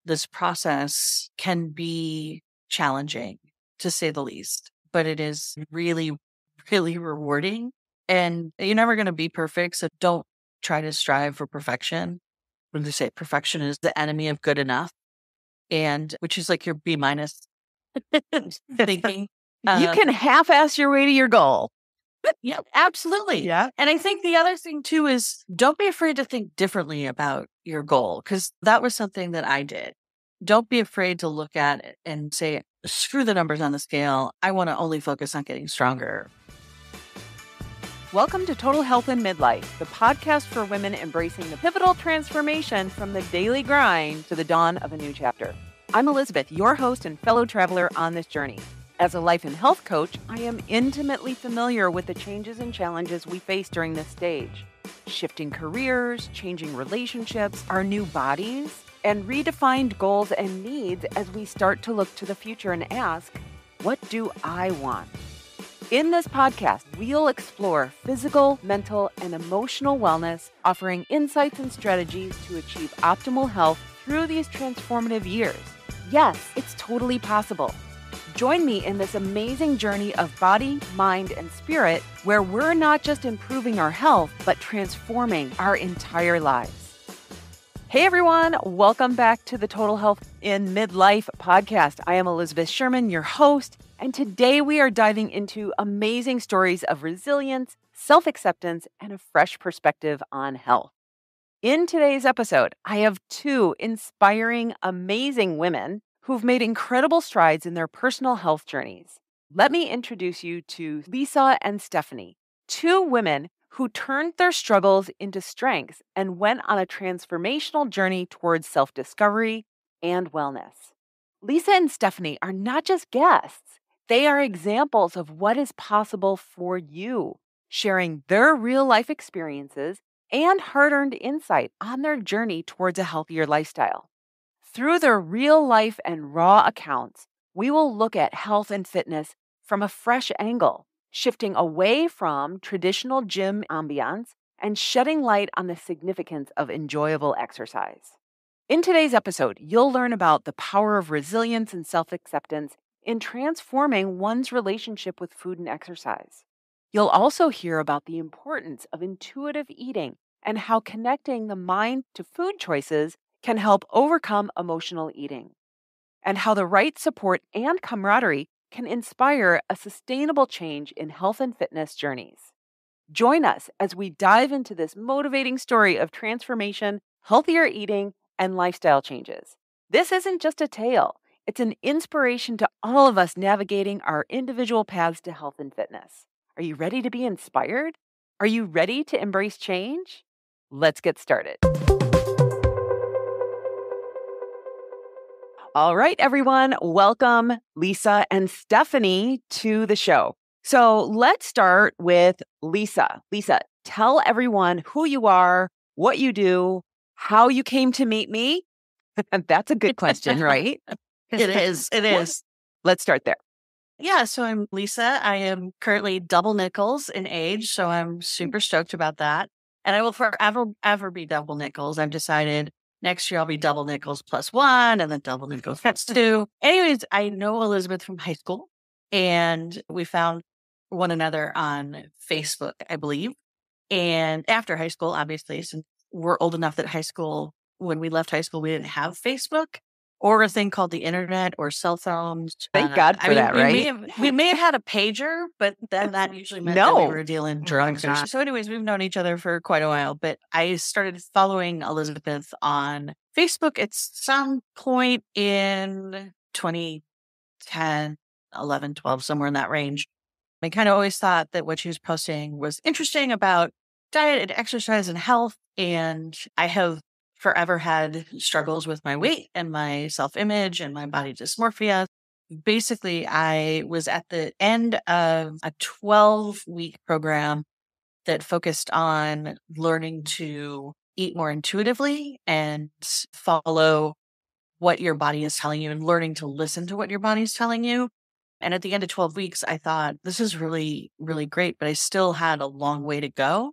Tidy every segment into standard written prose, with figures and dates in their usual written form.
this process can be challenging, to say the least, but it is really, really rewarding. And you're never going to be perfect. So don't try to strive for perfection. When they say perfection is the enemy of good enough, and which is like your B minus thinking. You can half-ass your way to your goal. Yeah, absolutely. Yeah. And I think the other thing too is don't be afraid to think differently about your goal, because that was something that I did. Don't be afraid to look at it and say, screw the numbers on the scale. I want to only focus on getting stronger. Welcome to Total Health in Midlife, the podcast for women embracing the pivotal transformation from the daily grind to the dawn of a new chapter. I'm Elizabeth, your host and fellow traveler on this journey. As a life and health coach, I am intimately familiar with the changes and challenges we face during this stage. Shifting careers, changing relationships, our new bodies, and redefined goals and needs as we start to look to the future and ask, what do I want? In this podcast, we'll explore physical, mental, and emotional wellness, offering insights and strategies to achieve optimal health through these transformative years. Yes, it's totally possible. Join me in this amazing journey of body, mind, and spirit, where we're not just improving our health, but transforming our entire lives. Hey everyone, welcome back to the Total Health in Midlife podcast. I am Elizabeth Sherman, your host, and today we are diving into amazing stories of resilience, self-acceptance, and a fresh perspective on health. In today's episode, I have two inspiring, amazing women who've made incredible strides in their personal health journeys. Let me introduce you to Lisa and Stephanie, two women who turned their struggles into strengths and went on a transformational journey towards self-discovery and wellness. Lisa and Stephanie are not just guests. They are examples of what is possible for you, sharing their real-life experiences and hard-earned insight on their journey towards a healthier lifestyle. Through their real-life and raw accounts, we will look at health and fitness from a fresh angle, shifting away from traditional gym ambiance and shedding light on the significance of enjoyable exercise. In today's episode, you'll learn about the power of resilience and self-acceptance in transforming one's relationship with food and exercise. You'll also hear about the importance of intuitive eating and how connecting the mind to food choices can help overcome emotional eating, and how the right support and camaraderie can inspire a sustainable change in health and fitness journeys. Join us as we dive into this motivating story of transformation, healthier eating, and lifestyle changes. This isn't just a tale. It's an inspiration to all of us navigating our individual paths to health and fitness. Are you ready to be inspired? Are you ready to embrace change? Let's get started. All right, everyone, welcome Lisa and Stephanie to the show. So let's start with Lisa. Lisa, tell everyone who you are, what you do, how you came to meet me. That's a good question, right? It is. Let's start there. Yeah, so I'm Lisa. I am currently double nickels in age, so I'm super stoked about that. And I will forever, ever be double nickels. I've decided next year I'll be double nickels plus one and then double nickels plus two. Anyways, I know Elizabeth from high school, and we found one another on Facebook, I believe. And after high school, obviously, since we're old enough that when we left high school, we didn't have Facebook or a thing called the internet or cell phones. Thank God for that, right? We may have had a pager, but then that usually meant that we were dealing drugs. So anyways, we've known each other for quite a while, but I started following Elizabeth on Facebook at some point in 2010, 11, 12, somewhere in that range. I kind of always thought that what she was posting was interesting about diet and exercise and health. And I have forever had struggles with my weight and my self-image and my body dysmorphia. Basically, I was at the end of a 12-week program that focused on learning to eat more intuitively and follow what your body is telling you and learning to listen to what your body is telling you. And at the end of 12 weeks, I thought, this is really, really great, but I still had a long way to go.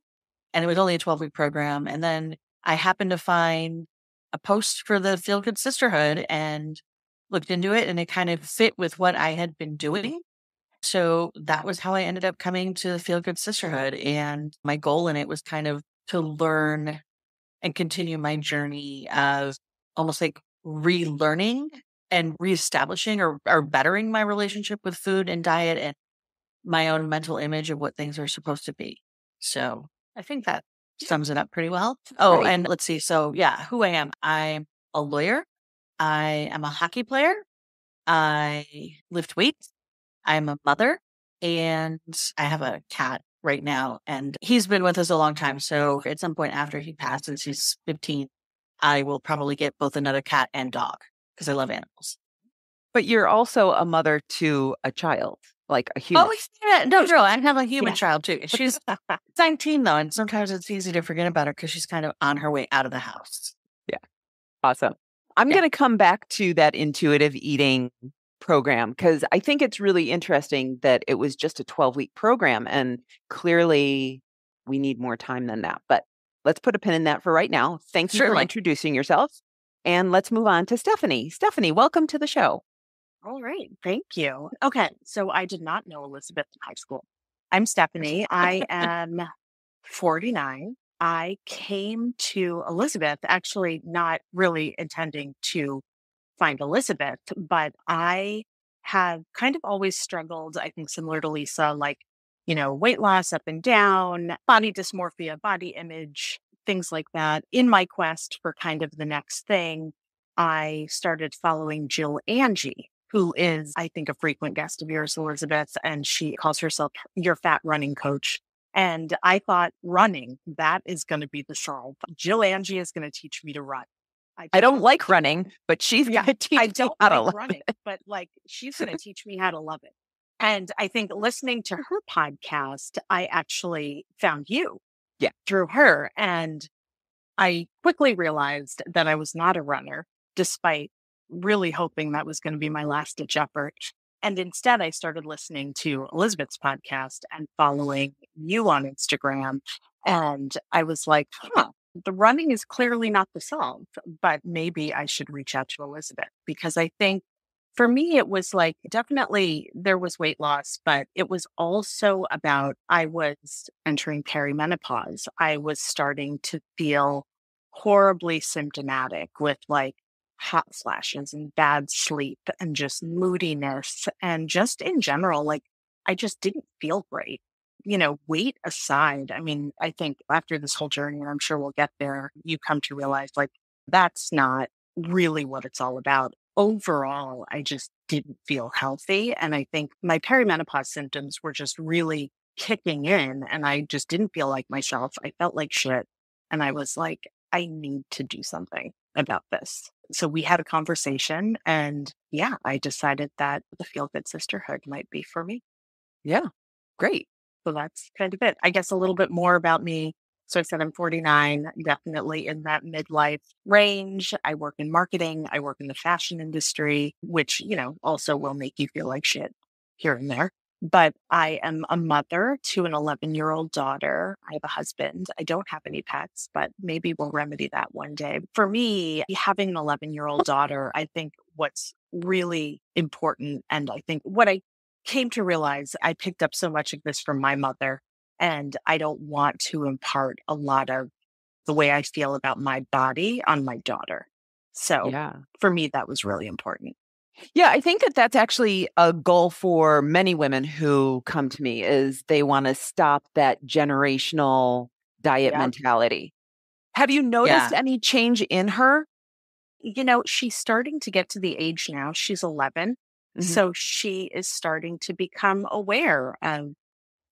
And it was only a 12-week program. And then I happened to find a post for the Feel Good Sisterhood and looked into it, and it kind of fit with what I had been doing. So that was how I ended up coming to the Feel Good Sisterhood. And my goal in it was kind of to learn and continue my journey of almost like relearning and reestablishing or bettering my relationship with food and diet and my own mental image of what things are supposed to be. So I think that sums it up pretty well. Oh, Right. and let's see. So yeah, who I am. I'm a lawyer. I am a hockey player. I lift weights. I'm a mother, and I have a cat right now, and he's been with us a long time. So at some point after he passes, he's 15, I will probably get both another cat and dog because I love animals. But you're also a mother to a child, like a human. Oh, yeah. No, I have a human Yeah. child too. She's 19 though, and sometimes it's easy to forget about her because she's kind of on her way out of the house. Yeah. Awesome. I'm Yeah. going to come back to that intuitive eating program because I think it's really interesting that it was just a 12-week program, and clearly we need more time than that. But let's put a pin in that for right now. Thank you for Certainly. introducing yourself. And let's move on to Stephanie. Stephanie, welcome to the show. All right. Thank you. Okay. So I did not know Elizabeth in high school. I'm Stephanie. I am 49. I came to Elizabeth actually not really intending to find Elizabeth, but I have kind of always struggled, I think, similar to Lisa, like, weight loss up and down, body dysmorphia, body image, things like that. In my quest for kind of the next thing, I started following Jill Angie, who is, I think, a frequent guest of yours, Elizabeth, and she calls herself your fat running coach. And I thought running, that is going to be the solve. Jill Angie is going to teach me to run. I don't like running, but she's going to teach I me don't how to like love running, it. but like she's going to teach me how to love it. And I think listening to her podcast, I actually found you through her. And I quickly realized that I was not a runner, despite really hoping that was going to be my last ditch effort. And instead, I started listening to Elizabeth's podcast and following you on Instagram. And I was like, the running is clearly not the solve, but maybe I should reach out to Elizabeth because I think for me, it was like definitely there was weight loss, but it was also about I was entering perimenopause. I was starting to feel horribly symptomatic with like hot flashes and bad sleep and just moodiness and just in general, like I just didn't feel great. Weight aside, I mean, I think after this whole journey, and I'm sure we'll get there, you come to realize like that's not really what it's all about. Overall, I just didn't feel healthy. And I think my perimenopause symptoms were just really kicking in and I just didn't feel like myself. I felt like shit. And I was like, I need to do something about this. So we had a conversation and I decided that the Feel Good Sisterhood might be for me. Yeah. Great. So that's kind of it. I guess a little bit more about me. So I said I'm 49, definitely in that midlife range. I work in marketing. I work in the fashion industry, which, also will make you feel like shit here and there. But I am a mother to an 11-year-old daughter. I have a husband. I don't have any pets, but maybe we'll remedy that one day. For me, having an 11-year-old daughter, I think what's really important, and I think what I came to realize, I picked up so much of this from my mother, and I don't want to impart a lot of the way I feel about my body on my daughter. So for me, that was really important. Yeah, I think that that's actually a goal for many women who come to me is they want to stop that generational diet mentality. Have you noticed any change in her? She's starting to get to the age now. She's 11. So she is starting to become aware of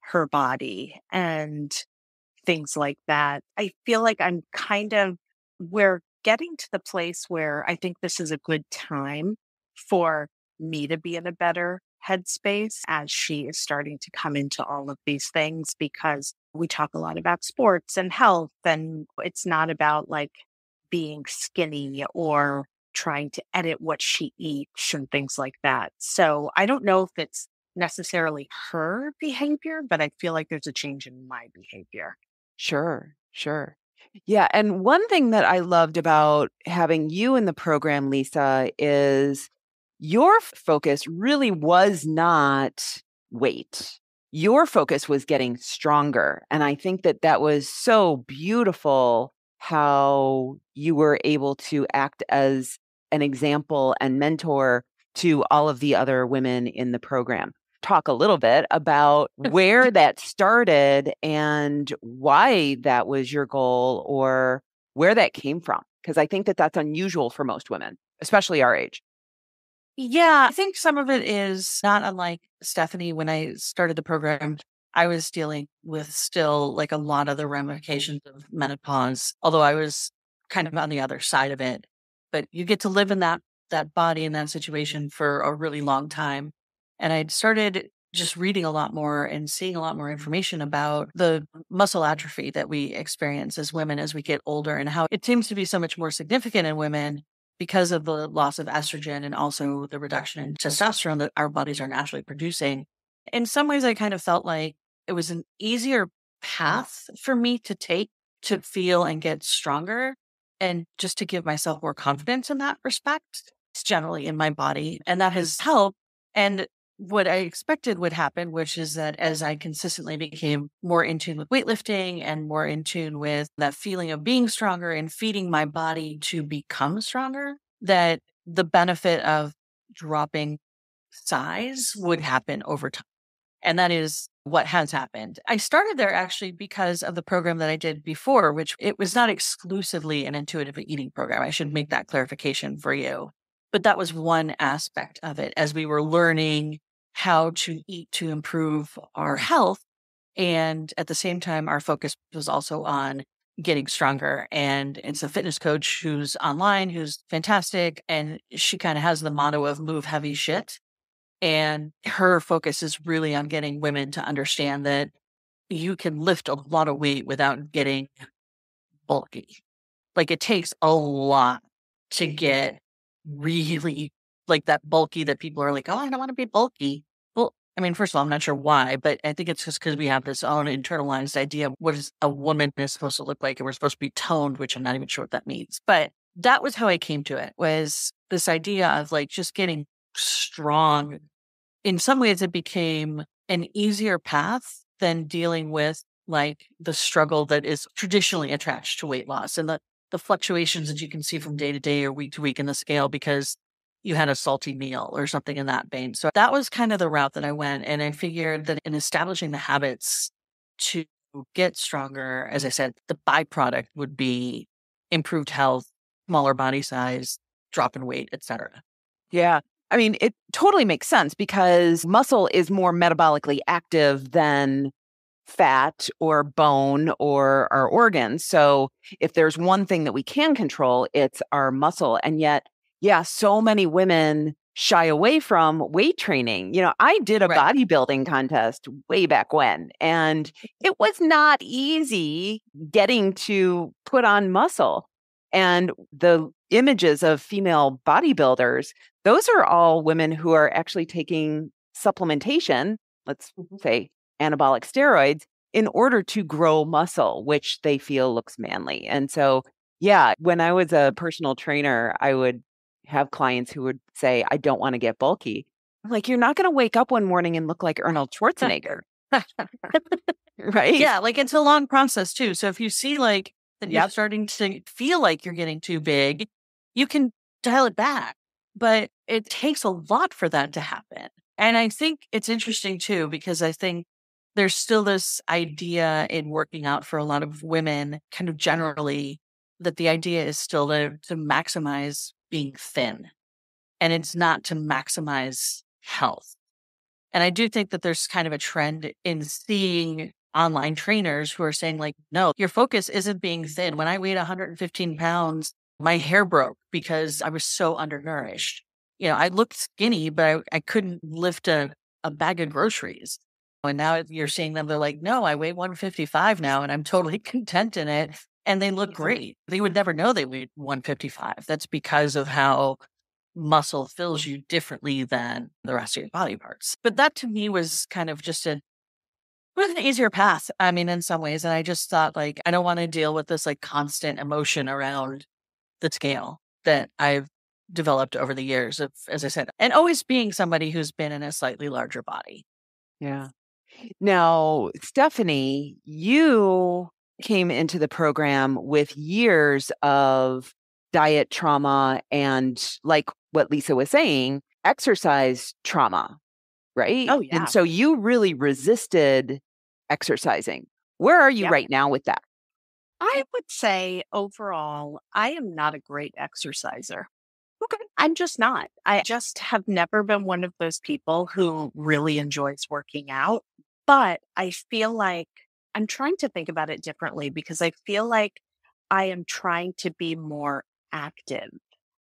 her body and things like that. I feel like we're getting to the place where I think this is a good time for me to be in a better headspace as she is starting to come into all of these things because we talk a lot about sports and health, and it's not about like being skinny or trying to edit what she eats and things like that. So I don't know if it's necessarily her behavior, but I feel like there's a change in my behavior. Sure. Yeah. And one thing that I loved about having you in the program, Lisa, is your focus really was not weight. Your focus was getting stronger. And I think that that was so beautiful how you were able to act as an example and mentor to all of the other women in the program. Talk a little bit about where that started and why that was your goal or where that came from. Because I think that that's unusual for most women, especially our age. Yeah, I think some of it is not unlike Stephanie. When I started the program, I was dealing with still like a lot of the ramifications of menopause, although I was kind of on the other side of it. But you get to live in that body in that situation for a really long time. And I'd started just reading a lot more and seeing a lot more information about the muscle atrophy that we experience as women as we get older and how it seems to be so much more significant in women because of the loss of estrogen and also the reduction in testosterone that our bodies are naturally producing. In some ways, I kind of felt like it was an easier path for me to take to feel and get stronger and just to give myself more confidence in that respect. It's generally in my body. And that has helped. And what I expected would happen, which is that as I consistently became more in tune with weightlifting and more in tune with that feeling of being stronger and feeding my body to become stronger, that the benefit of dropping size would happen over time. And that is what has happened. I started there actually because of the program that I did before, which it was not exclusively an intuitive eating program. I should make that clarification for you. But that was one aspect of it as we were learning how to eat to improve our health. And at the same time, our focus was also on getting stronger. And it's a fitness coach who's online, who's fantastic. And she kind of has the motto of move heavy shit. And her focus is really on getting women to understand that you can lift a lot of weight without getting bulky. Like it takes a lot to get really like that bulky that people are like, oh, I don't want to be bulky. Well, I mean, first of all, I'm not sure why, but I think it's just because we have this own internalized idea of what is a woman is supposed to look like. And we're supposed to be toned, which I'm not even sure what that means. But that was how I came to it, was this idea of like just getting strong. In some ways, it became an easier path than dealing with like the struggle that is traditionally attached to weight loss and the fluctuations that you can see from day to day or week to week in the scale because you had a salty meal or something in that vein. So that was kind of the route that I went. And I figured that in establishing the habits to get stronger, as I said, the byproduct would be improved health, smaller body size, drop in weight, etc. Yeah. I mean, it totally makes sense because muscle is more metabolically active than fat or bone or our organs. So if there's one thing that we can control, it's our muscle. And yet, yeah, so many women shy away from weight training. You know, I did a bodybuilding contest way back when, and it was not easy getting to put on muscle. And the images of female bodybuilders, those are all women who are actually taking supplementation, let's say anabolic steroids, in order to grow muscle, which they feel looks manly. And so, yeah, when I was a personal trainer, I would have clients who would say, I don't want to get bulky. I'm like, you're not going to wake up one morning and look like Arnold Schwarzenegger. Right? Yeah, like it's a long process too. So if you see like that you're starting to feel like you're getting too big, you can dial it back. But it takes a lot for that to happen. And I think it's interesting too, because I think there's still this idea in working out for a lot of women, kind of generally, that the idea is still to maximize being thin. And it's not to maximize health. And I do think that there's kind of a trend in seeing online trainers who are saying like, no, your focus isn't being thin. When I weighed 115 pounds, my hair broke because I was so undernourished. You know, I looked skinny, but I couldn't lift a bag of groceries. And now you're seeing them, they're like, no, I weigh 155 now and I'm totally content in it. And they look great. They would never know they weighed 155. That's because of how muscle fills you differently than the rest of your body parts. But that to me was kind of just was an easier path. I mean, in some ways. And I just thought like, I don't want to deal with this like constant emotion around the scale that I've developed over the years of, as I said, and always being somebody who's been in a slightly larger body. Yeah. Now, Stephanie, you came into the program with years of diet trauma and, like what Lisa was saying, exercise trauma, right? Oh, yeah. And so you really resisted exercising. Where are you right now with that? I would say overall, I am not a great exerciser. Okay. I'm just not. I just have never been one of those people who really enjoys working out. But I feel like I'm trying to think about it differently because I feel like I am trying to be more active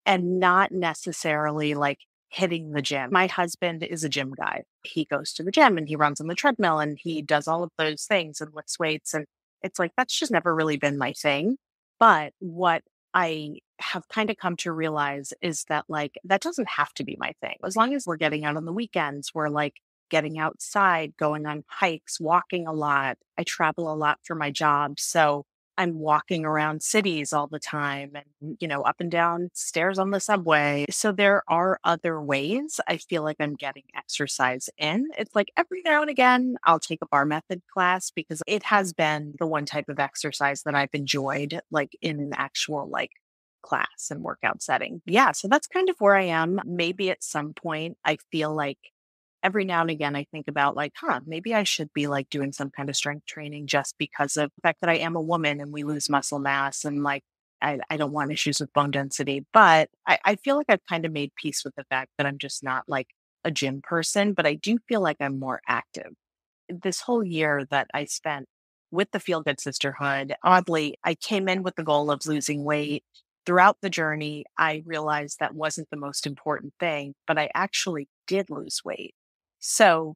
and not necessarily like hitting the gym. My husband is a gym guy. He goes to the gym and he runs on the treadmill and he does all of those things and lifts weights. And it's like, that's just never really been my thing. But what I have kind of come to realize is that like, that doesn't have to be my thing. As long as we're getting out on the weekends, we're like getting outside, going on hikes, walking a lot. I travel a lot for my job. So I'm walking around cities all the time and, up and down stairs on the subway. So there are other ways I feel like I'm getting exercise in. It's like every now and again, I'll take a bar method class because it has been the one type of exercise that I've enjoyed, like in an actual like class and workout setting. Yeah. So that's kind of where I am. Maybe at some point I feel like every now and again, I think about like, maybe I should be like doing some kind of strength training just because of the fact that I am a woman and we lose muscle mass and like, I don't want issues with bone density. But I feel like I've kind of made peace with the fact that I'm just not like a gym person, but I do feel like I'm more active. This whole year that I spent with the Feel Good Sisterhood, oddly, I came in with the goal of losing weight. Throughout the journey, I realized that wasn't the most important thing, but I actually did lose weight. So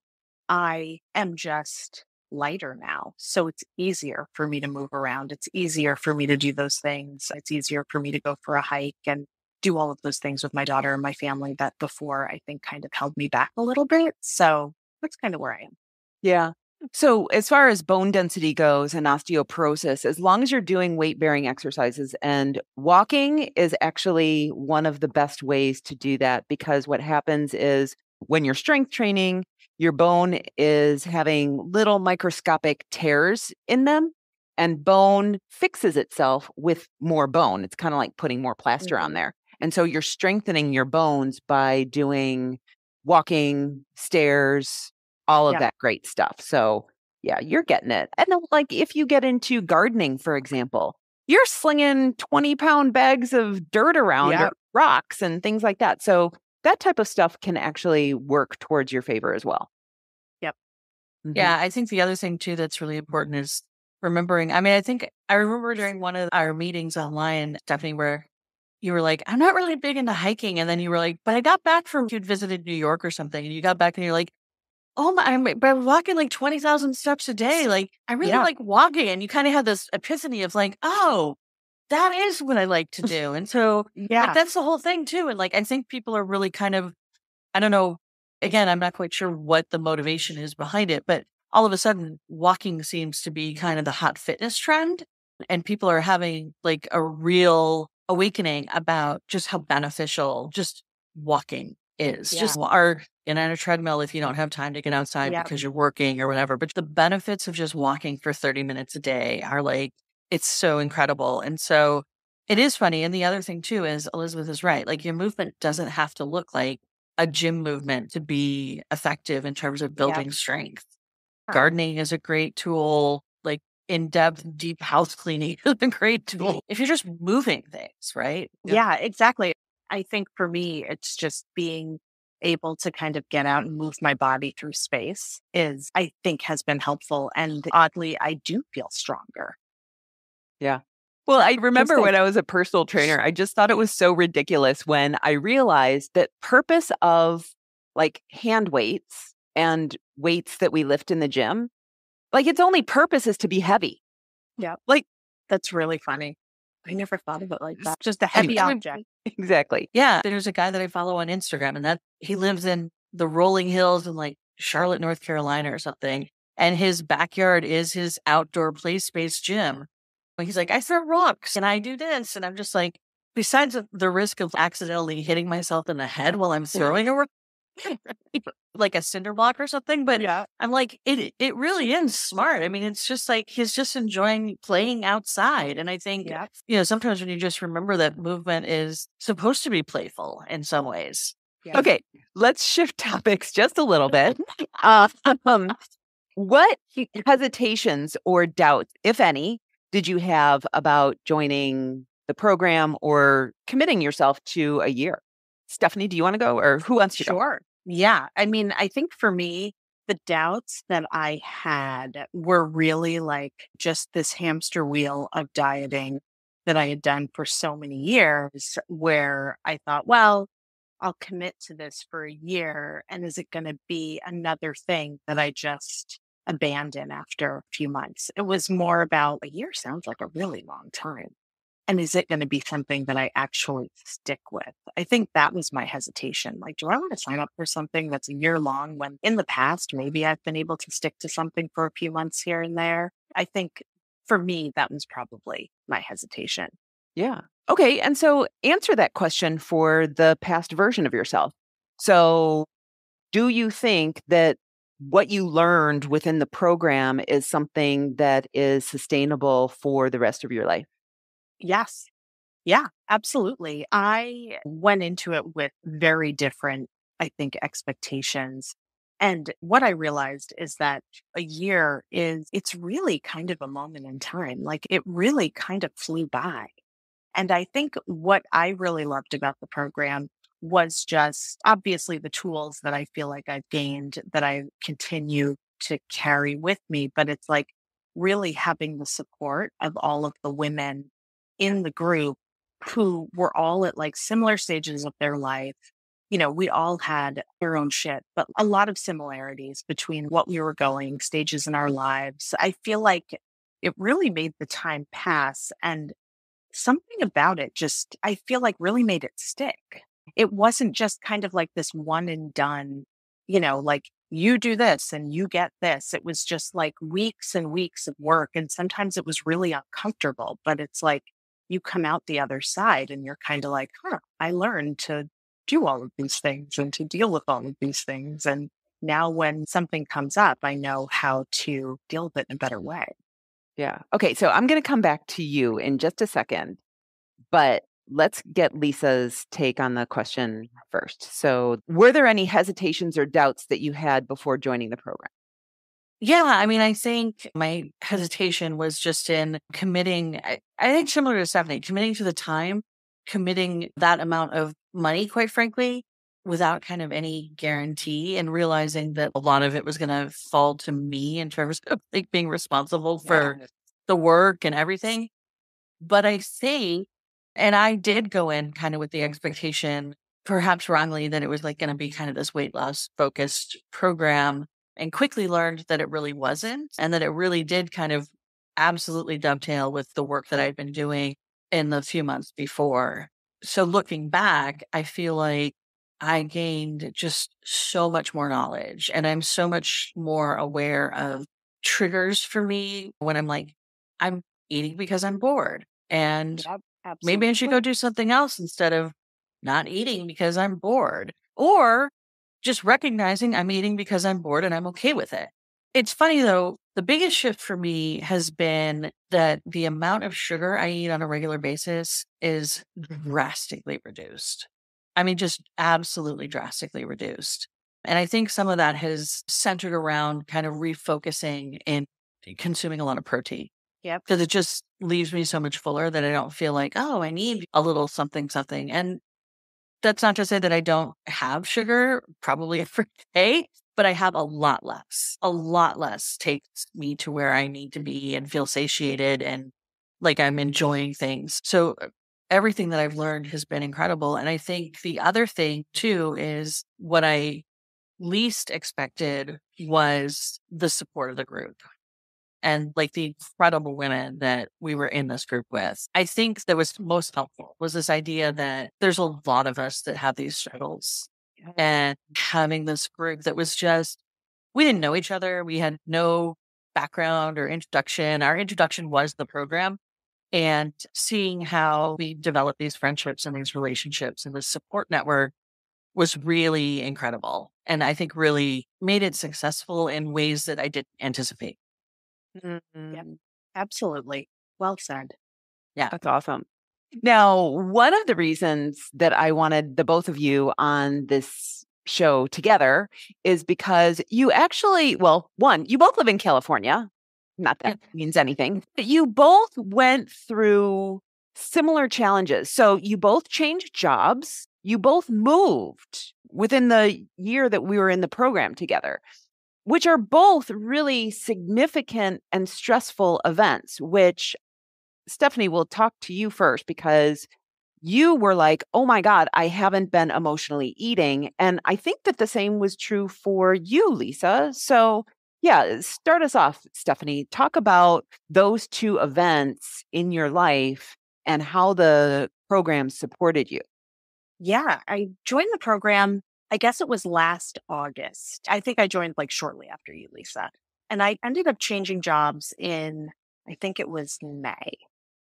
I am just lighter now. So it's easier for me to move around. It's easier for me to do those things. It's easier for me to go for a hike and do all of those things with my daughter and my family that before I think kind of held me back a little bit. So that's kind of where I am. Yeah. So as far as bone density goes and osteoporosis, as long as you're doing weight-bearing exercises, and walking is actually one of the best ways to do that, because what happens is when you're strength training, your bone is having little microscopic tears in them, and bone fixes itself with more bone. It's kind of like putting more plaster on there. And so you're strengthening your bones by doing walking, stairs, all of that great stuff. So yeah, you're getting it. And then, like if you get into gardening, for example, you're slinging 20-pound bags of dirt around or rocks and things like that. So that type of stuff can actually work towards your favor as well. Yep. Mm-hmm. Yeah, I think the other thing too that's really important is remembering. I mean, I think I remember during one of our meetings online, Stephanie, where you were like, I'm not really big into hiking. And then you were like, but I got back from, you'd visited New York or something, and you got back and you're like, oh my, I'm walking like 20,000 steps a day. Like, I really like walking. And you kind of had this epiphany of like, oh, that is what I like to do. And so like, that's the whole thing too. And like, I think people are really kind of, I don't know, again, I'm not quite sure what the motivation is behind it, but all of a sudden walking seems to be kind of the hot fitness trend. And people are having like a real awakening about just how beneficial just walking is. Just are in on a treadmill if you don't have time to get outside because you're working or whatever. But the benefits of just walking for 30 minutes a day are like, it's so incredible. And so it is funny. And the other thing too is Elizabeth is right. Like your movement doesn't have to look like a gym movement to be effective in terms of building strength. Gardening is a great tool. Like in-depth, deep house cleaning is a great tool if you're just moving things, right? Yeah, exactly. I think for me, it's just being able to kind of get out and move my body through space is, I think, has been helpful. And oddly, I do feel stronger. Yeah. Well, I remember when I was a personal trainer, I just thought it was so ridiculous when I realized that purpose of like hand weights and weights that we lift in the gym, like its only purpose is to be heavy. Yeah. Like that's really funny. I never thought of it like that. Just a heavy object. Exactly. Yeah. There's a guy that I follow on Instagram and that he lives in the rolling hills in like Charlotte, North Carolina or something. And his backyard is his outdoor play space gym. He's like, I throw rocks and I do this. And I'm just like, besides the risk of accidentally hitting myself in the head while I'm throwing a rock, like a cinder block or something. But I'm like, it really is smart. I mean, it's just like he's just enjoying playing outside. And I think, sometimes when you just remember that movement is supposed to be playful in some ways. Yeah. Okay, let's shift topics just a little bit. What hesitations or doubts, if any, did you have about joining the program or committing yourself to a year? Stephanie, do you want to go, or who wants to go? Sure. Yeah. I mean, I think for me, the doubts that I had were really like just this hamster wheel of dieting that I had done for so many years, where I thought, well, I'll commit to this for a year. And is it going to be another thing that I just abandon after a few months? It was more about a year sounds like a really long time. And is it going to be something that I actually stick with? I think that was my hesitation. Like, do I want to sign up for something that's a year long when in the past, maybe I've been able to stick to something for a few months here and there? I think for me, that was probably my hesitation. Yeah. Okay. And so answer that question for the past version of yourself. So do you think that what you learned within the program is something that is sustainable for the rest of your life? Yes. Yeah, absolutely. I went into it with very different, I think, expectations. And what I realized is that a year it's really kind of a moment in time. Like it really kind of flew by. And I think what I really loved about the program was just obviously the tools that I feel like I've gained that I continue to carry with me. But it's like really having the support of all of the women in the group who were all at like similar stages of their life. We all had our own shit, but a lot of similarities between what we were going, stages in our lives. I feel like it really made the time pass. And something about it just, I feel like really made it stick. It wasn't just kind of like this one and done, like you do this and you get this. It was just like weeks and weeks of work. And sometimes it was really uncomfortable, but it's like you come out the other side and you're kind of like, I learned to do all of these things and to deal with all of these things. And now when something comes up, I know how to deal with it in a better way. Yeah. Okay. So I'm going to come back to you in just a second, but let's get Lisa's take on the question first. So were there any hesitations or doubts that you had before joining the program? Yeah. I mean, I think my hesitation was just in committing, I think similar to Stephanie, committing to the time, committing that amount of money, quite frankly, without kind of any guarantee, and realizing that a lot of it was going to fall to me in terms of like being responsible for the work and everything. But I think, and I did go in kind of with the expectation, perhaps wrongly, that it was like going to be kind of this weight loss focused program, and quickly learned that it really wasn't, and that it really did kind of absolutely dovetail with the work that I'd been doing in the few months before. So looking back, I feel like I gained just so much more knowledge, and I'm so much more aware of triggers for me when I'm like, I'm eating because I'm bored, and maybe I should go do something else instead of not eating because I'm bored, or just recognizing I'm eating because I'm bored and I'm okay with it. It's funny though, the biggest shift for me has been that the amount of sugar I eat on a regular basis is drastically reduced. I mean, just absolutely drastically reduced. And I think some of that has centered around kind of refocusing and consuming a lot of protein. Yep. Because it just leaves me so much fuller that I don't feel like, oh, I need a little something, something. And that's not to say that I don't have sugar, probably every day, but I have a lot less. A lot less takes me to where I need to be and feel satiated and like I'm enjoying things. So everything that I've learned has been incredible. And I think the other thing too is what I least expected was the support of the group and like the incredible women that we were in this group with. I think that was most helpful was this idea that there's a lot of us that have these struggles, and having this group that was just we didn't know each other. We had no background or introduction. Our introduction was the program. And seeing how we developed these friendships and these relationships and the support network was really incredible. And I think really made it successful in ways that I didn't anticipate. Yep, absolutely. Well said. Yeah. That's awesome. Now, one of the reasons that I wanted the both of you on this show together is because you actually, well, one, you both live in California. Not that means anything, but you both went through similar challenges. So you both changed jobs. You both moved within the year that we were in the program together, which are both really significant and stressful events, which Stephanie, will talk to you first because you were like, oh my God, I haven't been emotionally eating. And I think that the same was true for you, Lisa. So yeah, start us off, Stephanie. Talk about those two events in your life and how the program supported you. Yeah, I joined the program, I guess it was last August. I think I joined like shortly after you, Lisa. And I ended up changing jobs in, I think it was May.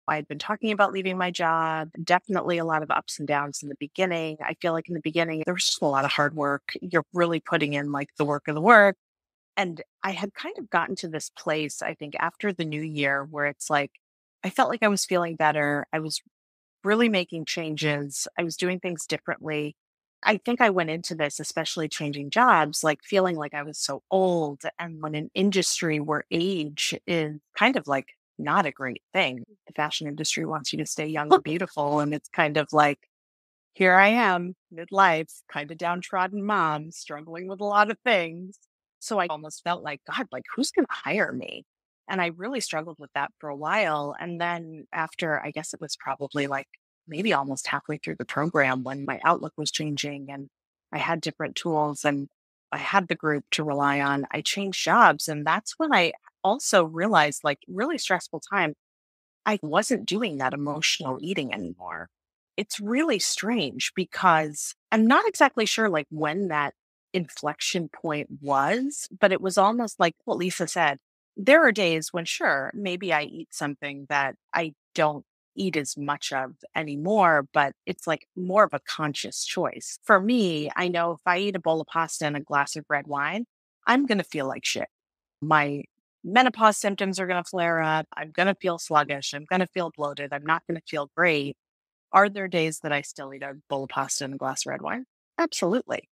I had been talking about leaving my job, definitely a lot of ups and downs in the beginning. I feel like in the beginning, there was just a lot of hard work. You're really putting in like the work of the work. And I had kind of gotten to this place, I think, after the new year where it's like, I felt like I was feeling better. I was really making changes. I was doing things differently. I think I went into this, especially changing jobs, like feeling like I was so old. And when an industry where age is kind of like not a great thing, the fashion industry wants you to stay young and beautiful. And it's kind of like, here I am, midlife, kind of downtrodden mom, struggling with a lot of things. So I almost felt like, God, like who's going to hire me? And I really struggled with that for a while. And then after, I guess it was probably like maybe almost halfway through the program when my outlook was changing and I had different tools and I had the group to rely on, I changed jobs. And that's when I also realized, like, really stressful time, I wasn't doing that emotional eating anymore. It's really strange because I'm not exactly sure like when that inflection point was, but it was almost like what Lisa said. There are days when, sure, maybe I eat something that I don't eat as much of anymore, but it's like more of a conscious choice. For me, I know if I eat a bowl of pasta and a glass of red wine, I'm going to feel like shit. My menopause symptoms are going to flare up. I'm going to feel sluggish. I'm going to feel bloated. I'm not going to feel great. Are there days that I still eat a bowl of pasta and a glass of red wine? Absolutely.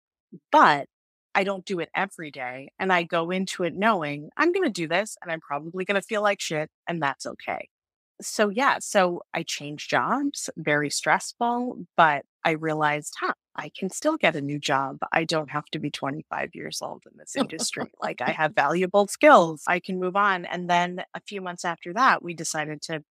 But I don't do it every day. And I go into it knowing I'm going to do this and I'm probably going to feel like shit. And that's okay. So, yeah, so I changed jobs, very stressful, but I realized, I can still get a new job. I don't have to be 25 years old in this industry. Like I have valuable skills. I can move on. And then a few months after that, we decided to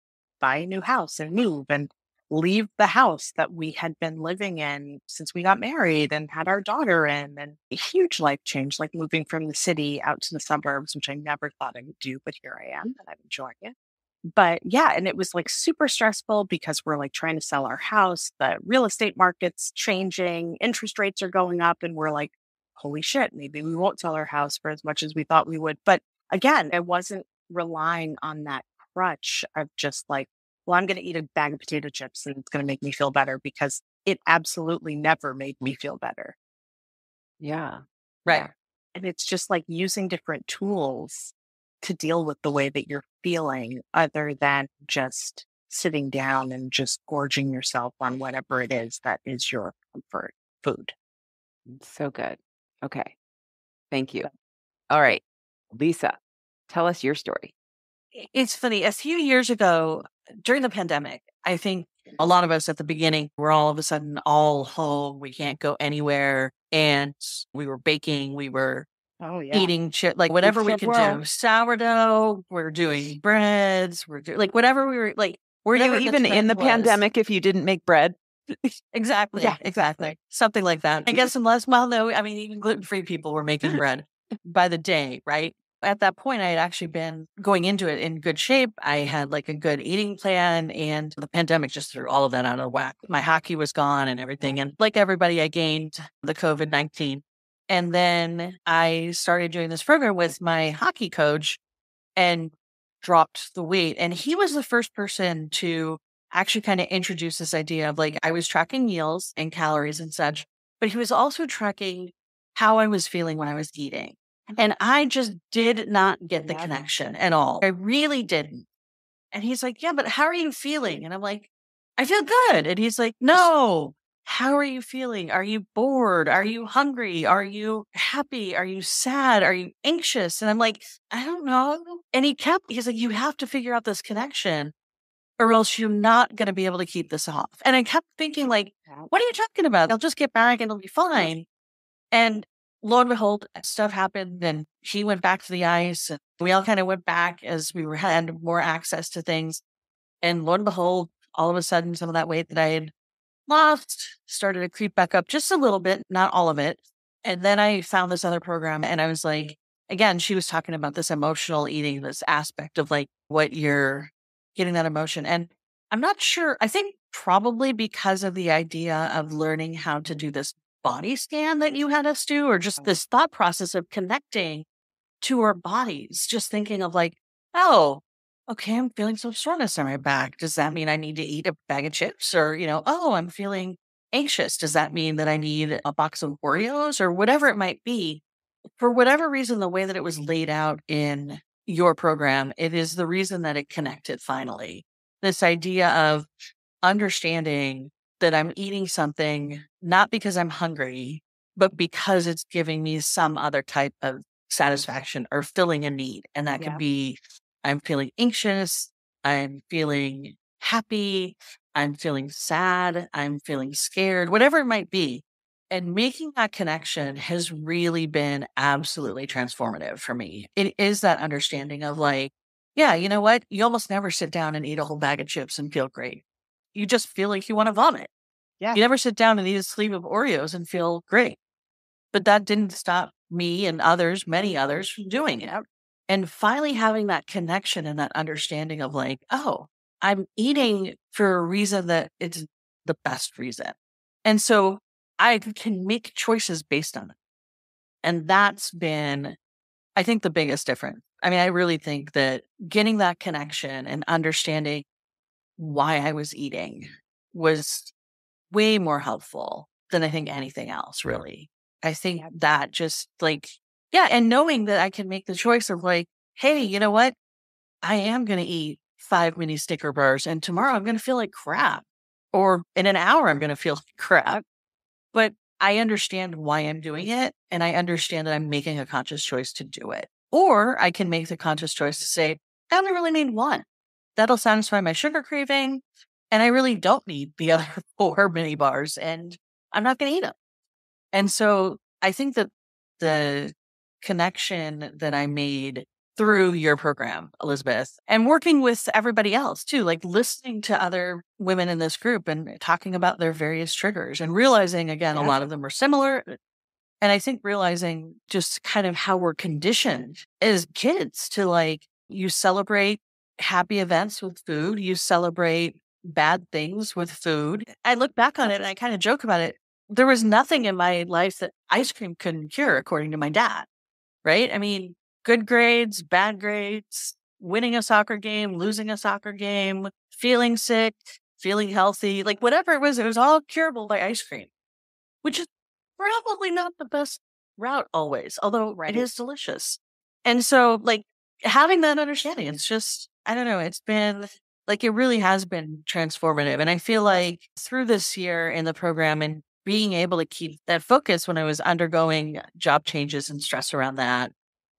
buy a new house and move and leave the house that we had been living in since we got married and had our daughter in. And a huge life change, like moving from the city out to the suburbs, which I never thought I would do, but here I am and I'm enjoying it. But yeah, and it was like super stressful because we're like trying to sell our house. The real estate market's changing, interest rates are going up, and we're like, holy shit, maybe we won't sell our house for as much as we thought we would. But again, I wasn't relying on that crutch of just like, well, I'm going to eat a bag of potato chips and it's going to make me feel better because it absolutely never made me feel better. Yeah. Right. Yeah. And it's just like using different tools to deal with the way that you're feeling other than just sitting down and just gorging yourself on whatever it is that is your comfort food. So good. Okay. Thank you. All right. Lisa, tell us your story. It's funny. A few years ago, during the pandemic, I think a lot of us at the beginning were all of a sudden all home. We can't go anywhere. And we were baking. We were eating shit, like whatever we could do. Sourdough. We're doing breads. We're doing like whatever we were like. Were you even in the pandemic if you didn't make bread? Exactly. Yeah, exactly. Something like that. I guess unless, well, no, I mean, even gluten-free people were making bread by the day, right? At that point, I had actually been going into it in good shape. I had like a good eating plan, and the pandemic just threw all of that out of whack. My hockey was gone and everything. And like everybody, I gained the COVID-19. And then I started doing this program with my hockey coach and dropped the weight. And he was the first person to actually kind of introduce this idea of like, I was tracking meals and calories and such, but he was also tracking how I was feeling when I was eating. And I just did not get the connection at all. I really didn't. And he's like, yeah, but how are you feeling? And I'm like, I feel good. And he's like, no, how are you feeling? Are you bored? Are you hungry? Are you happy? Are you sad? Are you anxious? And I'm like, I don't know. And he's like, you have to figure out this connection or else you're not going to be able to keep this off. And I kept thinking like, what are you talking about? I'll just get back and it'll be fine. And lo and behold, stuff happened and he went back to the ice and we all kind of went back as had more access to things. And lo and behold, all of a sudden, some of that weight that I had lost started to creep back up just a little bit, not all of it. And then I found this other program and I was like, again, she was talking about this emotional eating, this aspect of like what you're getting that emotion. And I'm not sure, I think probably because of the idea of learning how to do this body scan that you had us do, or just this thought process of connecting to our bodies, just thinking of like, oh, okay, I'm feeling some soreness in my back. Does that mean I need to eat a bag of chips? Or, oh, I'm feeling anxious. Does that mean that I need a box of Oreos or whatever it might be? For whatever reason, the way that it was laid out in your program, it is the reason that it connected finally. This idea of understanding that I'm eating something not because I'm hungry, but because it's giving me some other type of satisfaction or filling a need. And that could be I'm feeling anxious, I'm feeling happy, I'm feeling sad, I'm feeling scared, whatever it might be. And making that connection has really been absolutely transformative for me. It is that understanding of like, yeah, you know what? You almost never sit down and eat a whole bag of chips and feel great. You just feel like you want to vomit. Yeah. You never sit down and eat a sleeve of Oreos and feel great. But that didn't stop me and others, many others, from doing it. And finally having that connection and that understanding of like, oh, I'm eating for a reason that it's the best reason. And so I can make choices based on it. And that's been, I think, the biggest difference. I mean, I really think that getting that connection and understanding why I was eating was way more helpful than I think anything else, really. I think that just like, and knowing that I can make the choice of like, hey, you know what? I am going to eat 5 mini Snicker bars and tomorrow I'm going to feel like crap. Or in an hour, I'm going to feel like crap. But I understand why I'm doing it. And I understand that I'm making a conscious choice to do it. Or I can make the conscious choice to say, I only really need one. That'll satisfy my sugar craving. And I really don't need the other 4 mini bars and I'm not going to eat them. And so I think that the connection that I made through your program, Elizabeth, and working with everybody else too, like listening to other women in this group and talking about their various triggers and realizing, again, a lot of them are similar. And I think realizing just kind of how we're conditioned as kids to like, you celebrate happy events with food, you celebrate bad things with food. I look back on it and I kind of joke about it. There was nothing in my life that ice cream couldn't cure, according to my dad, right? I mean, good grades, bad grades, winning a soccer game, losing a soccer game, feeling sick, feeling healthy, like whatever it was all curable by ice cream, which is probably not the best route always, although it is delicious. And so like having that understanding, it's just, I don't know, it's been like, it really has been transformative. And I feel like through this year in the program and being able to keep that focus when I was undergoing job changes and stress around that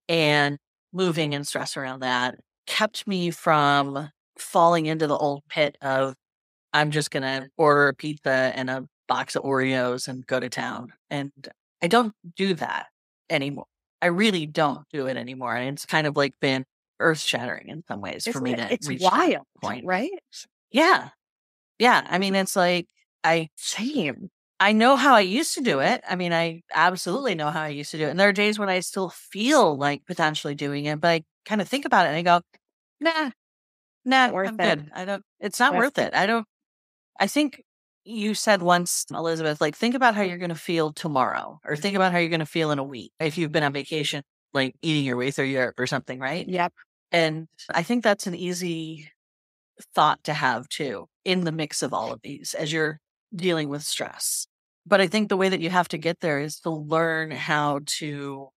and moving and stress around that kept me from falling into the old pit of, I'm just going to order a pizza and a box of Oreos and go to town. And I don't do that anymore. I really don't do it anymore. And it's kind of like been earth shattering in some ways for me to reach that point. Right? Yeah. Yeah. I mean, it's like, I know how I used to do it. I mean, I absolutely know how I used to do it. And there are days when I still feel like potentially doing it, but I kind of think about it and I go, nah, I'm good. It's not worth it. I think you said once, Elizabeth, like, think about how you're going to feel tomorrow, or think about how you're going to feel in a week. If you've been on vacation, like eating your way through Europe or something, right? Yep. And I think that's an easy thought to have too, in the mix of all of these as you're dealing with stress. But I think the way that you have to get there is to learn how to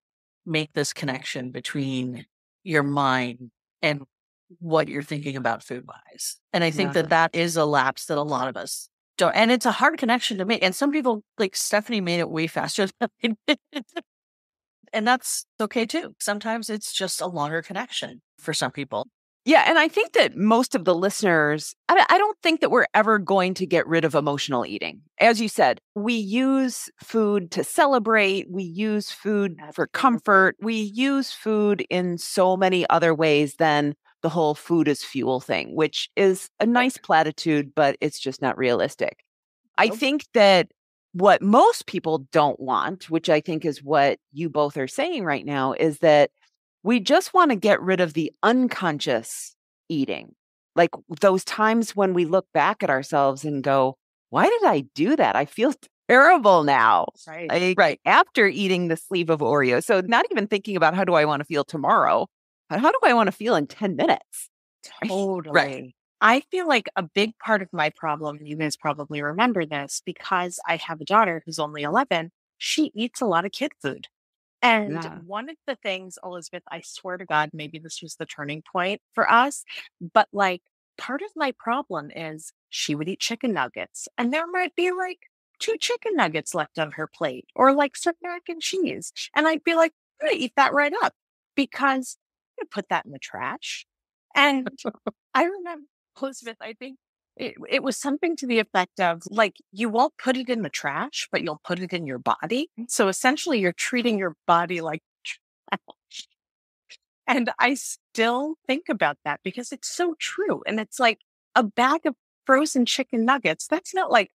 make this connection between your mind and what you're thinking about food wise. And I think that is a lapse that a lot of us don't. And it's a hard connection to make. And some people, like Stephanie, made it way faster than I did. And that's okay too. Sometimes it's just a longer connection for some people. Yeah. And I think that most of the listeners, I don't think that we're ever going to get rid of emotional eating. As you said, we use food to celebrate. We use food for comfort. We use food in so many other ways than the whole food is fuel thing, which is a nice platitude, but it's just not realistic. I think that what most people don't want, which I think is what you both are saying right now, is that we just want to get rid of the unconscious eating. Like those times when we look back at ourselves and go, why did I do that? I feel terrible now. Right. After eating the sleeve of Oreos. So not even thinking about how do I want to feel tomorrow? How do I want to feel in 10 minutes? Totally. Right. I feel like a big part of my problem, you guys probably remember this, because I have a daughter who's only 11, she eats a lot of kid food. And one of the things, Elizabeth, I swear to God, maybe this was the turning point for us, but like part of my problem is she would eat chicken nuggets and there might be like 2 chicken nuggets left on her plate, or like some mac and cheese. And I'd be like, I'm going to eat that right up because I'm going to put that in the trash. And I remember, Elizabeth, I think it was something to the effect of like, you won't put it in the trash, but you'll put it in your body. So essentially you're treating your body like trash. And I still think about that because it's so true. And it's like a bag of frozen chicken nuggets. That's not like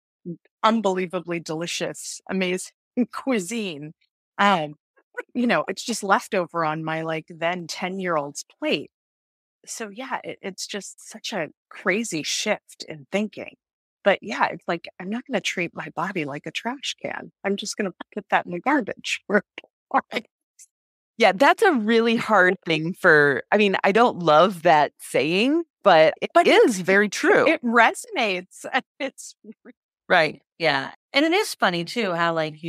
unbelievably delicious, amazing cuisine. It's just leftover on my like then 10-year-old's plate. So yeah, it's just such a crazy shift in thinking. But yeah, it's like, I'm not going to treat my body like a trash can. I'm just going to put that in the garbage. Yeah, that's a really hard thing I don't love that saying, but it is very true. It resonates. It's right. Yeah. And it is funny too, how if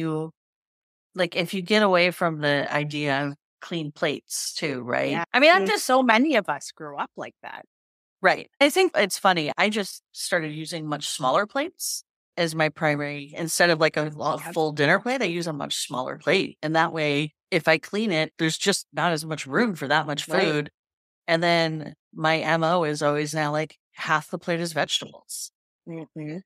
you get away from the idea of clean plates too, right? Yeah. I mean, just so many of us grew up like that. Right. I think it's funny. I just started using much smaller plates as my primary, instead of like a full dinner plate, I use a much smaller plate. And that way, if I clean it, there's just not as much room for that much food. Right. And then my MO is always now like half the plate is vegetables. Mm-hmm.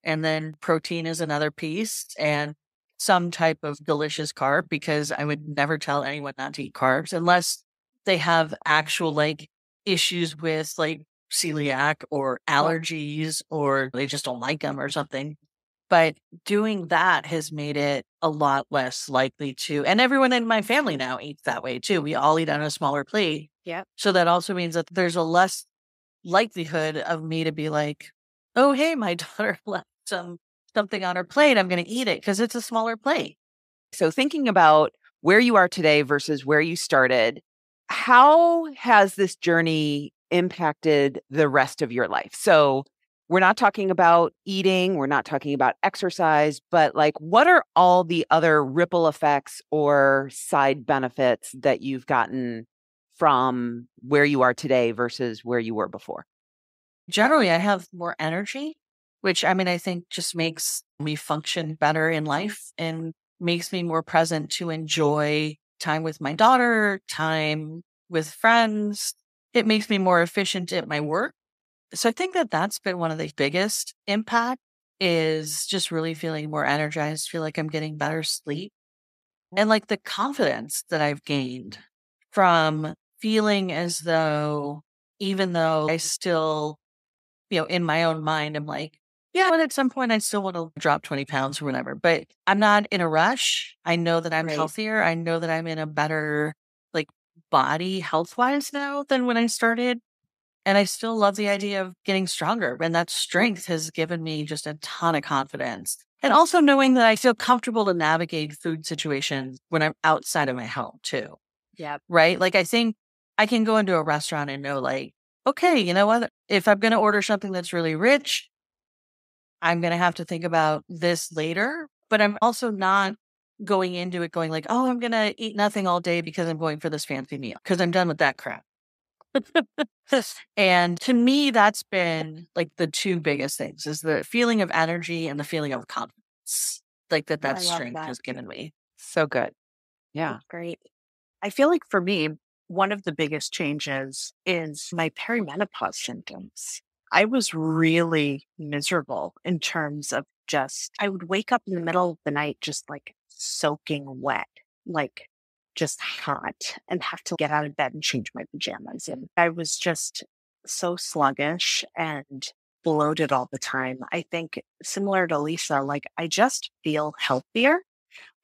And then protein is another piece, and some type of delicious carb, because I would never tell anyone not to eat carbs unless they have actual like issues with like celiac or allergies, or they just don't like them or something. But doing that has made it a lot less likely to, and everyone in my family now eats that way too. We all eat on a smaller plate. Yeah. So that also means that there's a less likelihood of me to be like, oh, hey, my daughter left something on her plate. I'm going to eat it because it's a smaller plate. So thinking about where you are today versus where you started, how has this journey impacted the rest of your life? So we're not talking about eating, we're not talking about exercise, but like, what are all the other ripple effects or side benefits that you've gotten from where you are today versus where you were before? Generally, I have more energy, which I think just makes me function better in life and makes me more present to enjoy time with my daughter, time with friends. It makes me more efficient at my work. So I think that that's been one of the biggest impact, is just really feeling more energized, feel like I'm getting better sleep. And like the confidence that I've gained from feeling as though, even though I still, in my own mind, I'm like, yeah, but at some point I still want to drop 20 pounds or whatever, but I'm not in a rush. I know that I'm healthier. I know that I'm in a better like body health wise now than when I started. And I still love the idea of getting stronger. And that strength has given me just a ton of confidence. And also knowing that I feel comfortable to navigate food situations when I'm outside of my home too. Yeah. Right? Like I think I can go into a restaurant and know like, okay, you know what? If I'm going to order something that's really rich, I'm going to have to think about this later. But I'm also not going into it going like, oh, I'm going to eat nothing all day because I'm going for this fancy meal because I'm done with that crap. And to me, that's been like the two biggest things is the feeling of energy and the feeling of confidence, like that strength has given me. So good. Yeah. That's great. I feel like for me, one of the biggest changes is my perimenopause symptoms. I was really miserable in terms of I would wake up in the middle of the night just like soaking wet, like just hot, and have to get out of bed and change my pajamas. And I was just so sluggish and bloated all the time. I think similar to Lisa, like I just feel healthier.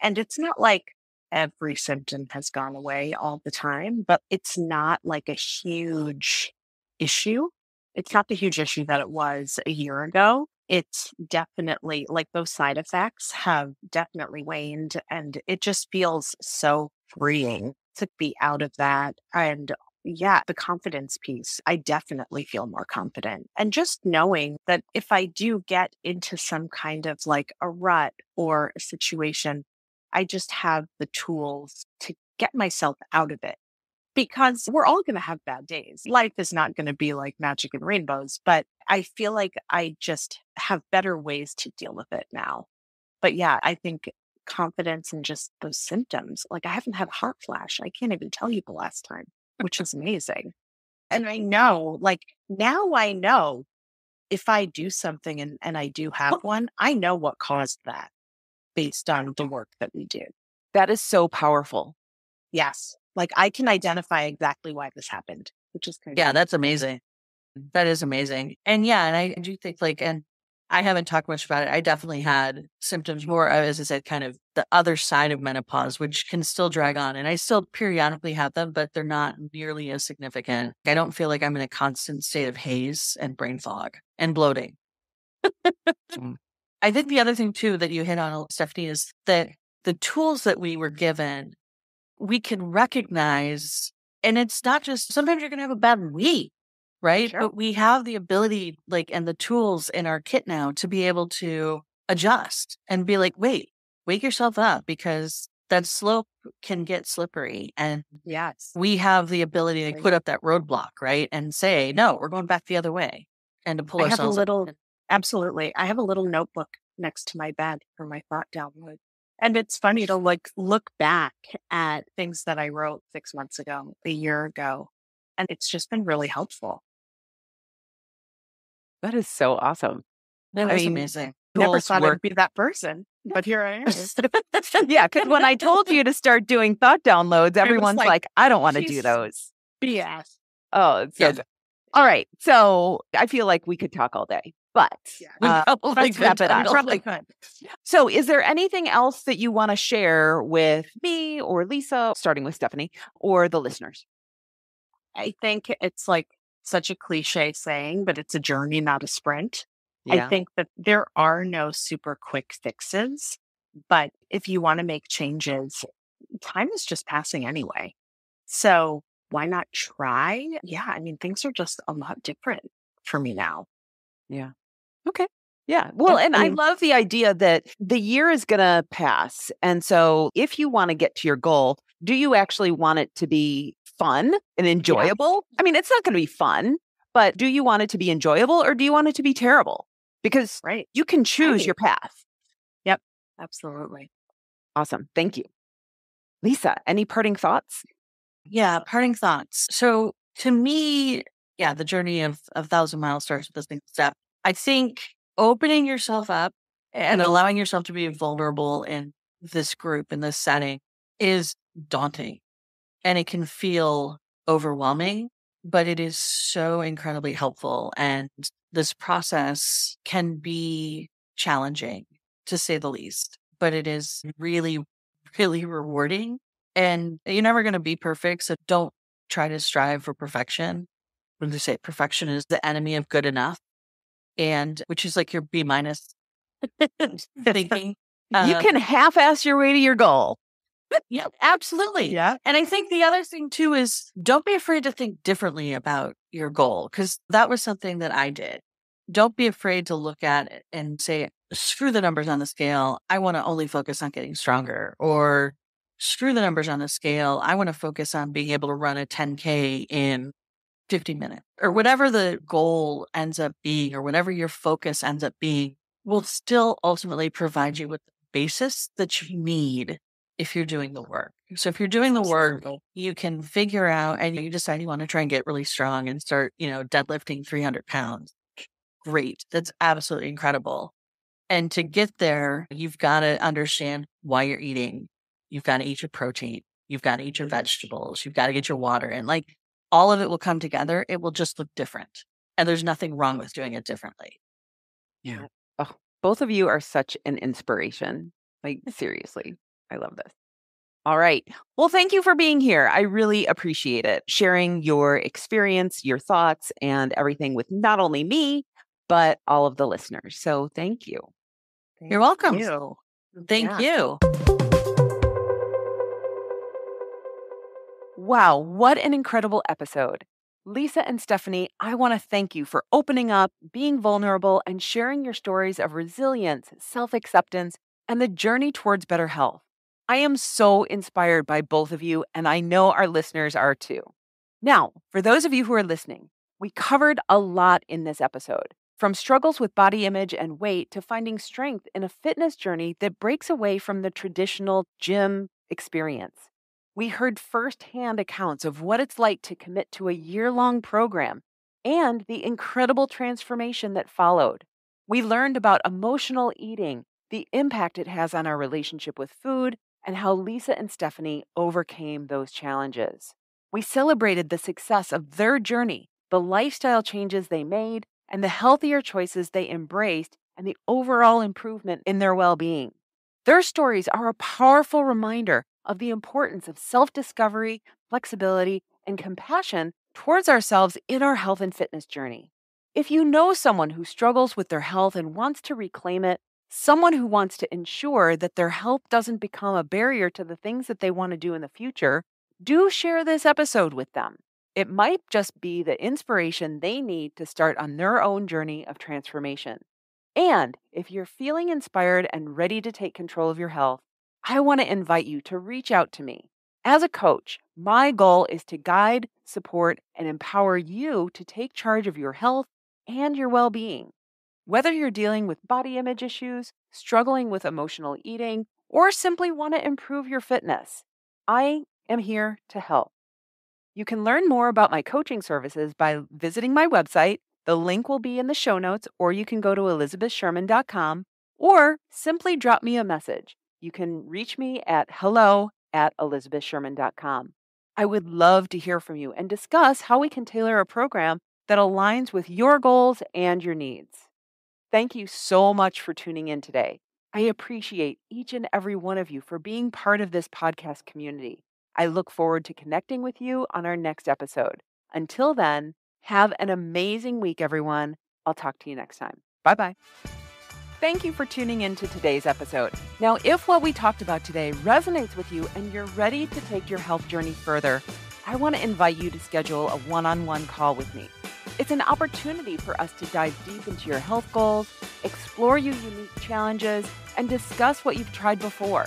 And it's not like every symptom has gone away all the time, but it's not like a huge issue. It's not the huge issue that it was a year ago. It's definitely like those side effects have definitely waned, and it just feels so freeing to be out of that. And yeah, the confidence piece, I definitely feel more confident. And just knowing that if I do get into some kind of like a rut or a situation, I just have the tools to get myself out of it because we're all going to have bad days. Life is not going to be like magic and rainbows, but I feel like I just have better ways to deal with it now. But yeah, I think confidence and just those symptoms, like I haven't had a hot flash. I can't even tell you the last time, which is amazing. And I know, like now I know if I do something and I do have one, I know what caused that based on the work that we do. That is so powerful. Yes. Like I can identify exactly why this happened, which is crazy. Yeah, that's amazing. That is amazing. And yeah, and I do think like, and I haven't talked much about it. I definitely had symptoms more, as I said, kind of the other side of menopause, which can still drag on. And I still periodically have them, but they're not nearly as significant. I don't feel like I'm in a constant state of haze and brain fog and bloating. I think the other thing too that you hit on, Stephanie, is that the tools that we were given, we can recognize, and it's not just sometimes you're going to have a bad week, right? Sure. But we have the ability, like, and the tools in our kit now to be able to adjust and be like, wait, wake yourself up because that slope can get slippery. And yes, we have the ability to put up that roadblock, right? And say, no, we're going back the other way and to pull ourselves up. Absolutely. I have a little notebook next to my bed for my thought download. And it's funny to like look back at things that I wrote 6 months ago, a year ago, and it's just been really helpful. That is so awesome. That is amazing. Never thought I'd be that person, but here I am. Yeah, because when I told you to start doing thought downloads, everyone's like, I don't want to do those. BS. Oh, it's so good. All right. So I feel like we could talk all day. But let's wrap it up. Probably could. So is there anything else that you want to share with me or Lisa, starting with Stephanie, or the listeners? I think it's like such a cliche saying, but it's a journey, not a sprint. Yeah. I think that there are no super quick fixes, but if you want to make changes, time is just passing anyway. So why not try? Yeah. I mean, things are just a lot different for me now. Yeah. Okay. Yeah. Well, and I love the idea that the year is going to pass. And so if you want to get to your goal, do you actually want it to be fun and enjoyable? Yeah. I mean, it's not going to be fun, but do you want it to be enjoyable or do you want it to be terrible? Because you can choose your path. Yep. Absolutely. Awesome. Thank you. Lisa, any parting thoughts? Yeah. Parting thoughts. So to me, the journey of 1,000 miles starts with this single step. I think opening yourself up and allowing yourself to be vulnerable in this group, in this setting, is daunting. And it can feel overwhelming, but it is so incredibly helpful. And this process can be challenging, to say the least, but it is really, really rewarding. And you're never going to be perfect, so don't try to strive for perfection. what do they say? Perfection is the enemy of good enough. And which is like your B- thinking. You can half-ass your way to your goal. Yeah, absolutely. Yeah. And I think the other thing too is don't be afraid to think differently about your goal, because that was something that I did. Don't be afraid to look at it and say, screw the numbers on the scale. I want to only focus on getting stronger. Or screw the numbers on the scale. I want to focus on being able to run a 10K in 50 minutes, or whatever the goal ends up being, or whatever your focus ends up being, will still ultimately provide you with the basis that you need if you're doing the work. So if you're doing the work, you can figure out, and you decide you want to try and get really strong and start, deadlifting 300 pounds. Great. That's absolutely incredible. And to get there, you've got to understand why you're eating. You've got to eat your protein. You've got to eat your vegetables. You've got to get your water in. Like, all of it will come together. It will just look different. And there's nothing wrong with doing it differently. Yeah. Oh, both of you are such an inspiration. Like, seriously, I love this. All right. Well, thank you for being here. I really appreciate it. Sharing your experience, your thoughts, and everything with not only me, but all of the listeners. So thank you. You're welcome. Thank you. Wow, what an incredible episode. Lisa and Stephanie, I want to thank you for opening up, being vulnerable, and sharing your stories of resilience, self-acceptance, and the journey towards better health. I am so inspired by both of you, and I know our listeners are too. Now, for those of you who are listening, we covered a lot in this episode, from struggles with body image and weight to finding strength in a fitness journey that breaks away from the traditional gym experience. We heard firsthand accounts of what it's like to commit to a year-long program and the incredible transformation that followed. We learned about emotional eating, the impact it has on our relationship with food, and how Lisa and Stephanie overcame those challenges. We celebrated the success of their journey, the lifestyle changes they made, and the healthier choices they embraced, and the overall improvement in their well-being. Their stories are a powerful reminder of the importance of self-discovery, flexibility, and compassion towards ourselves in our health and fitness journey. If you know someone who struggles with their health and wants to reclaim it, someone who wants to ensure that their health doesn't become a barrier to the things that they want to do in the future, do share this episode with them. It might just be the inspiration they need to start on their own journey of transformation. And if you're feeling inspired and ready to take control of your health, I want to invite you to reach out to me. As a coach, my goal is to guide, support, and empower you to take charge of your health and your well-being. Whether you're dealing with body image issues, struggling with emotional eating, or simply want to improve your fitness, I am here to help. You can learn more about my coaching services by visiting my website. The link will be in the show notes, or you can go to elizabethsherman.com or simply drop me a message. You can reach me at hello@elizabethsherman.com. I would love to hear from you and discuss how we can tailor a program that aligns with your goals and your needs. Thank you so much for tuning in today. I appreciate each and every one of you for being part of this podcast community. I look forward to connecting with you on our next episode. Until then, have an amazing week, everyone. I'll talk to you next time. Bye-bye. Thank you for tuning in to today's episode. Now, if what we talked about today resonates with you and you're ready to take your health journey further, I want to invite you to schedule a one-on-one call with me. It's an opportunity for us to dive deep into your health goals, explore your unique challenges, and discuss what you've tried before.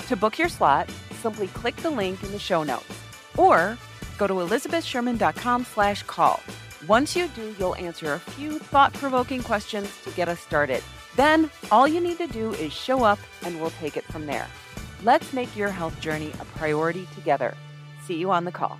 To book your slot, simply click the link in the show notes or go to elizabethsherman.com/call. Once you do, you'll answer a few thought-provoking questions to get us started. Then all you need to do is show up and we'll take it from there. Let's make your health journey a priority together. See you on the call.